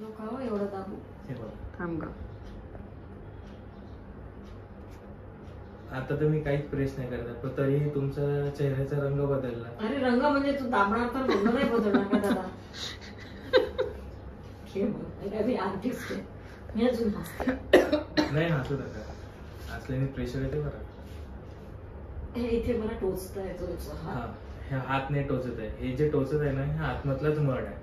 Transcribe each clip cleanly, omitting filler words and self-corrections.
नको हो एवढं दाबू. हे बघ. थांब ग. आता तुम्ही काहीच प्रेस नाही करत पण तरी तुमचा चेहऱ्याचा रंग बदलला. अरे रंग म्हणजे तू दाबणार तर रंग नाही बदलणार का दादा? मी आर्टिस्ट आहे. मी अजून हसते. नाही हसू नका. हसल्याने प्रेशर येते बरं. हे इथे मला टोचता येतो. हा हे हात नाही टोचत आहे. हे जे टोचत आहे ना हे आतमधलाच मड आहे.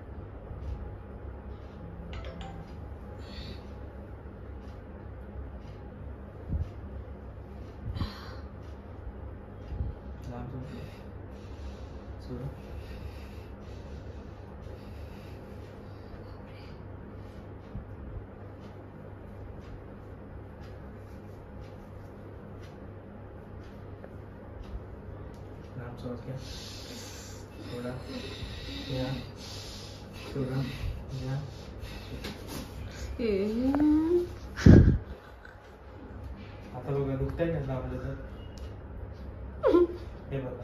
नाम समझ गया. थोड़ा या थोड़ा या आता बघा दुखतंय का दाबलं तर. हे बघा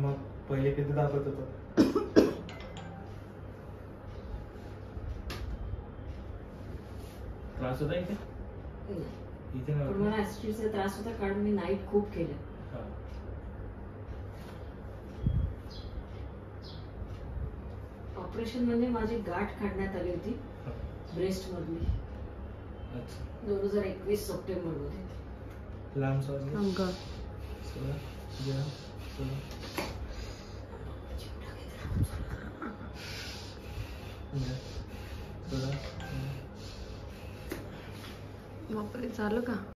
मग पहिले किती दाबत होतो. त्रास होता इथे इथे पण मला ऍसिडिटीचा त्रास होता कारण मी नाईट खूप केलं. ऑपरेशन म्हणजे माझी गाठ काढण्यात आली होती ब्रेस्ट मधली. 2021 सप्टेंबर मध्ये. लांब सोड. बापरे झालं का?